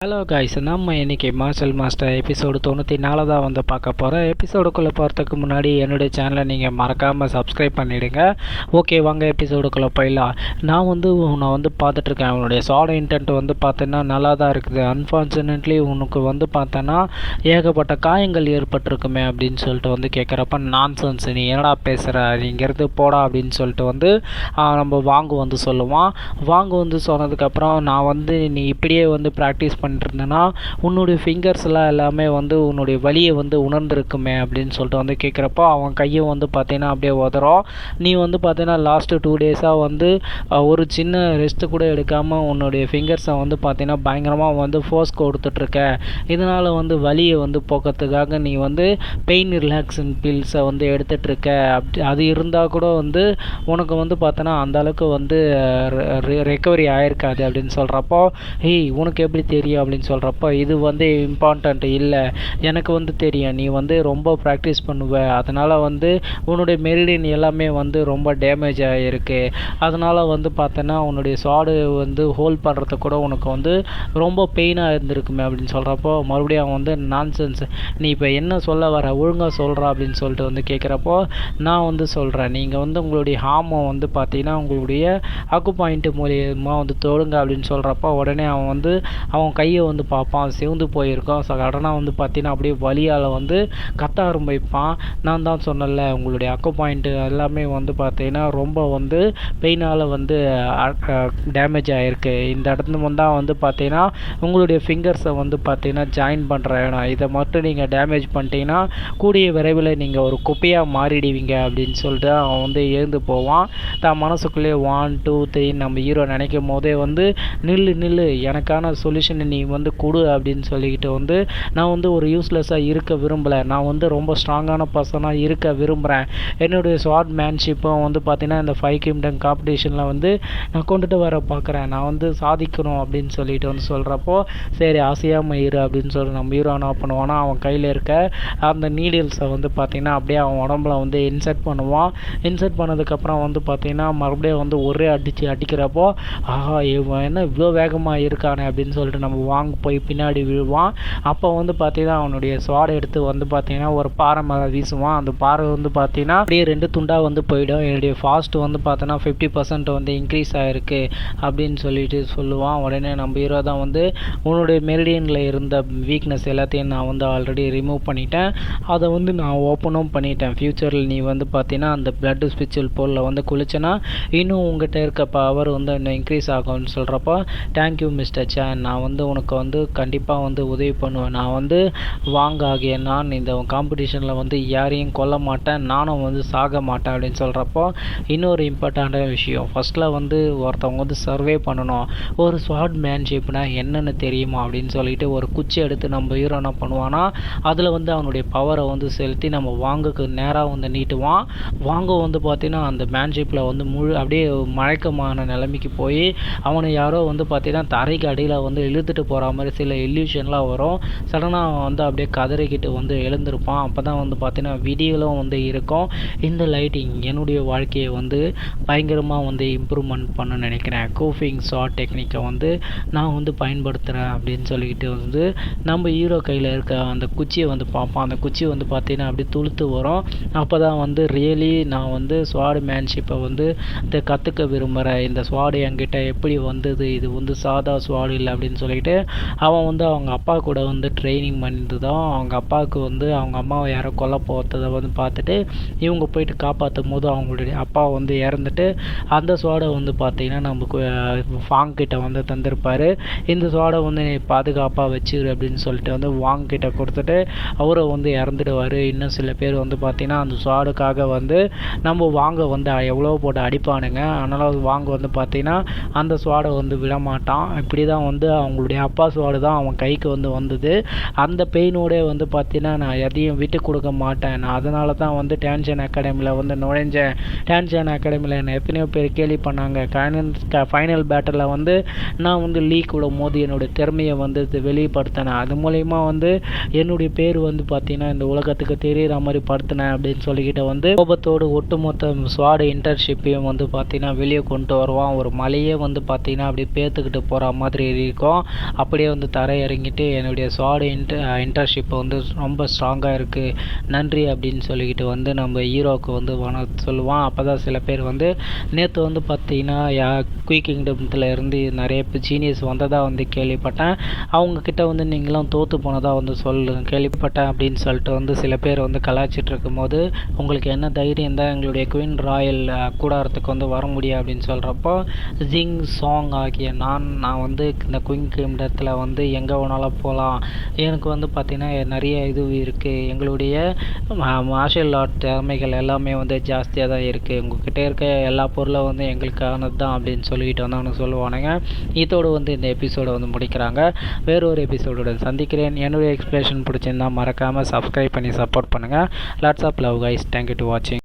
Hello guys, நம்ம இன்றைக்கி marshal master episode 94 தான் வந்து பார்க்க போகிறோம். எபிசோடுக்குள்ளே போகிறதுக்கு முன்னாடி என்னுடைய சேனலை நீங்கள் மறக்காமல் சப்ஸ்கிரைப் பண்ணிவிடுங்க. ஓகே, வாங்க எபிசோடுக்குள்ளே போயிடலாம். நான் உன்னை பார்த்துட்ருக்கேன். உன்னுடைய சாட இன்டென்ட் பார்த்தீங்கன்னா நல்லா தான் இருக்குது. அன்ஃபார்ச்சுனேட்லி உனக்கு பார்த்தோன்னா ஏகப்பட்ட காயங்கள் ஏற்பட்டிருக்குமே அப்படின்னு சொல்லிட்டு கேட்குறப்ப, நான்சென்ஸ், நீ என்னடா பேசுகிற, நீங்கிறது போடா அப்படின்னு சொல்லிட்டு நம்ம வாங்கு சொல்லுவான். வாங்கு சொன்னதுக்கப்புறம், நான் நீ இப்படியே ப்ராக்டிஸ் பண்ணிருந்தேன்னா உன்னுடைய ஃபிங்கர்ஸ்லாம் எல்லாமே உன்னுடைய வலியை உணர்ந்துருக்குமே அப்படின்னு சொல்லிட்டு கேட்குறப்போ, அவன் கையும் பார்த்தீங்கன்னா அப்படியே உதறோம். நீ பார்த்தீங்கன்னா லாஸ்ட்டு 2 டேஸாக ஒரு சின்ன ரெஸ்ட்டு கூட எடுக்காமல் உன்னுடைய ஃபிங்கர்ஸை பார்த்தீங்கன்னா பயங்கரமாக ஃபோர்ஸ் கொடுத்துட்ருக்க. இதனால் வலியை போக்கிறதுக்காக நீ பெயின் ரிலாக்ஸிங் பில்ஸை எடுத்துகிட்ருக்க. அது இருந்தால் கூட உனக்கு பார்த்தோன்னா அந்தளவுக்கு ரெக்கவரி ஆகிருக்காது அப்படின்னு சொல்கிறப்போ, உனக்கு எப்படி தெரியும் அப்படின்னு சொல்கிறப்போ, இது இம்பார்ட்டண்ட் இல்லை, எனக்கு தெரியும், நீ ரொம்ப ப்ராக்டிஸ் பண்ணுவ, அதனால் உன்னுடைய மெரிடியன் எல்லாமே ரொம்ப டேமேஜ் ஆகிருக்கு. அதனால் பார்த்தோன்னா உன்னுடைய சாடு ஹோல்ட் பண்ணுறது கூட உனக்கு ரொம்ப பெயினாக இருந்திருக்குமே அப்படின்னு சொல்கிறப்போ, மறுபடியும் அவன் நான்சென்ஸ், நீ இப்போ என்ன சொல்ல வர, ஒழுங்காக சொல்கிறா அப்படின்னு சொல்லிட்டு கேட்குறப்போ, நான் சொல்கிறேன், நீங்கள் உங்களுடைய ஹார்மை பார்த்தீங்கன்னா உங்களுடைய அக்கு பாயிண்ட் மூலியமாக தொடுங்க அப்படின்னு சொல்கிறப்போ, உடனே அவன் கையை பார்ப்பான், சிவந்து போயிருக்கோம். சடனாக பார்த்தீங்கன்னா அப்படியே வலியால் கத்த ஆரம்பிப்பான். நான் தான் சொன்னல, உங்களுடைய அக்கு பாயிண்ட்டு எல்லாமே பார்த்தீங்கன்னா ரொம்ப பெயினால் டேமேஜ் ஆகிருக்கு. இந்த இடத்துல தான் பார்த்தீங்கன்னா உங்களுடைய ஃபிங்கர்ஸை பார்த்தீங்கன்னா ஜாயின் பண்ணுற இடம். இதை மட்டும் நீங்கள் டேமேஜ் பண்ணிட்டீங்கன்னா கூடிய விரைவில் நீங்கள் ஒரு குப்பையாக மாறிடுவீங்க அப்படின்னு சொல்லிட்டு அவன் எழுந்து போவான். தான் மனசுக்குள்ளேயே 1 2 3 நம்ம ஹீரோ நினைக்கும் போதே நில்லு, எனக்கான சொல்யூஷனை நீ கொடு அப்படின்னு சொல்லிக்கிட்டு நான் ஒரு யூஸ்லெஸ்ஸாக இருக்க விரும்பலை, நான் ரொம்ப ஸ்ட்ராங்கான பர்சனாக இருக்க விரும்புகிறேன். என்னுடைய ஷார்ட் மேன்ஷிப்பும் பார்த்தீங்கன்னா இந்த 5 கிங்டம் காம்படிஷனில் நான் கொண்டுட்டு வர பார்க்குறேன், நான் சாதிக்கணும் அப்படின்னு சொல்லிட்டு சொல்கிறப்போ, சரி ஆசையாமல் இரு அப்படின்னு சொல்லி நம்ம ஹீரோ என்ன பண்ணுவான்னா, அவன் கையில் இருக்க அந்த நீடில்ஸை பார்த்தீங்கன்னா அப்படியே அவன் உடம்புல இன்சர்ட் பண்ணுவான். இன்சர்ட் பண்ணதுக்கப்புறம் பார்த்தீங்கன்னா மறுபடியும் ஒரே அடிக்கிறப்போ, ஆஹா இவன் என்ன இவ்வளோ வேகமாக இருக்கானே அப்படின்னு சொல்லிட்டு நம்ம போய் பின்னாடி விழுவான். அப்போ பார்த்தீங்கன்னா அவனுடைய ஸ்வாடை எடுத்து பார்த்தீங்கன்னா ஒரு பாறை மேலே வீசுவான். அந்த பாறை பார்த்தீங்கன்னா அப்படியே 2 துண்டாக போயிடும். என்னுடைய ஃபாஸ்ட் பார்த்தோன்னா 50% இன்க்ரீஸ் ஆகிருக்கு அப்படின்னு சொல்லிட்டு சொல்லுவான். உடனே நம்ம ஹீரோ தான் உன்னுடைய மெரிடியனில் இருந்த வீக்னஸ் எல்லாத்தையும் நான் ஆல்ரெடி ரிமூவ் பண்ணிட்டேன், அதை நான் ஓப்பனும் பண்ணிட்டேன். ஃப்யூச்சரில் நீ பார்த்தீங்கன்னா அந்த பிளட் ஸ்பிரிச்சுவல் போலில் குளிச்சேன்னா இன்னும் உங்கள்கிட்ட இருக்க பவர் இன்னும் இன்க்ரீஸ் ஆகும்னு சொல்கிறப்போ, தேங்க்யூ மிஸ்டர் சேன், நான் உனக்கு கண்டிப்பாக உதவி பண்ணுவேன். நான் ஆகிய நான் இந்த காம்படிஷனில் யாரையும் கொல்ல மாட்டேன், நானும் சாக மாட்டேன் அப்படின்னு சொல்கிறப்போ, இன்னொரு இம்பார்ட்டண்ட்டான விஷயம், ஃபஸ்ட்டில் ஒருத்தவங்க சர்வே பண்ணணும், ஒரு ஸ்வாட் மேன்ஷிப்னா என்னென்னு தெரியுமா அப்படின்னு சொல்லிட்டு ஒரு குச்சி எடுத்து நம்ம ஹீரோ என்ன பண்ணுவான்னா, அதில் அவனுடைய பவரை செலுத்தி நம்ம வாங்குக்கு நேராக நீட்டுவான். வாங்க பார்த்தீங்கன்னா அந்த மேன்ஷிப்பில் முழு அப்படியே மயக்கமான நிலைமைக்கு போய் அவனை யாரோ பார்த்தீங்கன்னா தரைக்கு அடியில் இழுத்துட்டு போகிற மாதிரி சில இல்யூஷன்லாம் வரும். சடனாக அப்படியே கதறிக்கிட்டு எழுந்திருப்பான். அப்போ தான் பார்த்தீங்கன்னா விடியலும் இருக்கும். இந்த லைட்டிங் என்னுடைய வாழ்க்கையை பயங்கரமாக இம்ப்ரூவ்மெண்ட் பண்ண நினைக்கிறேன். கூஃபிங் ஷார்ட் டெக்னிக்கை நான் பயன்படுத்துகிறேன் அப்படின்னு சொல்லிக்கிட்டு நம்ம ஹீரோ கையில் இருக்க அந்த குச்சியை பார்ப்பான். அந்த குச்சி பார்த்தீங்கன்னா அப்படியே துளுத்து வரும். அப்போ தான் ரியலி நான் ஸ்வாட் மேன்ஷிப்பை கற்றுக்க விரும்புகிறேன். இந்த ஸ்வாடு என்கிட்ட எப்படி வந்தது, இது சாதா ஸ்வாடு இல்லை அப்படின்னு சொல்லிட்டு அவன் அவங்க அப்பா கூட ட்ரைனிங் பண்ணிட்டு தான் அவங்க அப்பாவுக்கு அவங்க அம்மாவை யாரோ கொல்ல போகிறத பார்த்துட்டு இவங்க போயிட்டு காப்பாற்றும் போது அவங்களுடைய அப்பா இறந்துட்டு அந்த ஸ்வாடை பார்த்தீங்கன்னா நமக்கு வாங்கிட்ட தந்திருப்பார். இந்த ஸ்வாடை நீ பாதுகாப்பாக வச்சுரு அப்படின்னு சொல்லிட்டு வாங்கிட்ட கொடுத்துட்டு அவரை இறந்துடுவார். இன்னும் சில பேர் பார்த்தீங்கன்னா அந்த ஸ்வாடுக்காக நம்ம வாங்க எவ்வளோ போட்டு அடிப்பானுங்க. அதனால் வாங்க பார்த்தீங்கன்னா அந்த ஸ்வாடை விடமாட்டான். இப்படி தான் அவங்களுடைய அப்பா ஸ்வாடு தான் அவன் கைக்கு வந்தது. அந்த பெயினோடே பார்த்தீங்கன்னா நான் எதையும் விட்டு கொடுக்க மாட்டேன், நான் அதனால தான் டேன்ஷன் அகாடமியில் நுழைஞ்சேன். டேன்ஷன் அகாடமியில் என்னை எத்தனையோ பேர் கேலி பண்ணாங்க. ஃபைனல் பேட்டரில் நான் லீக் விடும் போது என்னுடைய திறமையை வெளிப்படுத்தினேன். அது மூலயமா என்னுடைய பேர் பார்த்தீங்கன்னா இந்த உலகத்துக்கு தெரிகிற மாதிரி படுத்தினேன் அப்படின்னு சொல்லிக்கிட்டு கோபத்தோடு ஒட்டுமொத்த ஸ்வாடு இன்டர்ன்ஷிப்பையும் பார்த்தீங்கன்னா வெளியே கொண்டு வருவான். ஒரு மலையே பார்த்தீங்கன்னா அப்படி பேத்துக்கிட்டு போகிற மாதிரி இருக்கும். அப்படியே வந்து தரை இறங்கிட்டு என்னுடைய ஸ்வாட் இன்டர்ன்ஷிப்பை வந்து ரொம்ப ஸ்ட்ராங்காக இருக்குது நன்றி அப்படின்னு சொல்லிக்கிட்டு வந்து நம்ம ஹீரோவுக்கு வந்து சொல்லுவான். அப்போ தான் சில பேர் வந்து நேற்று வந்து பார்த்தீங்கன்னா குயிக் கிங்டம்த்தில் இருந்து நிறைய ஜீனியஸ் வந்ததாக வந்து கேள்விப்பட்டேன், அவங்கக்கிட்ட வந்து நீங்களும் தோற்று போனதாக வந்து கேள்விப்பட்டேன் அப்படின்னு சொல்லிட்டு வந்து சில பேர் வந்து கலாய்ச்சிட்டு இருக்கும்போது, உங்களுக்கு என்ன தைரியம் தான் எங்களுடைய குயின் ராயல் கூடாரத்துக்கு வந்து வர முடியும் அப்படின்னு சொல்கிறப்போ, ஜிங் சாங் ஆகிய நான் வந்து இந்த குயின் கிங்டத்தில் வந்து எங்கே வேணாலும் போகலாம், எனக்கு வந்து பார்த்திங்கன்னா நிறைய இது இருக்குது, எங்களுடைய மார்ஷல் ஆர்ட் திறமைகள் எல்லாமே வந்து ஜாஸ்தியாக தான் இருக்குது, உங்கள்கிட்ட இருக்க எல்லா பொருளும் வந்து எங்களுக்கானது தான் அப்படின்னு சொல்லிக்கிட்டு வந்து அவனுக்கு சொல்லுவானுங்க. இதோடு வந்து இந்த எபிசோடை வந்து முடிக்கிறாங்க. வேறொரு எபிசோடுடன் சந்திக்கிறேன். என்னுடைய எக்ஸ்பிளேஷன் பிடிச்சிருந்தால் மறக்காமல் சப்ஸ்கிரைப் பண்ணி சப்போர்ட் பண்ணுங்கள். Lots of love guys. Thank you to வாட்சிங்.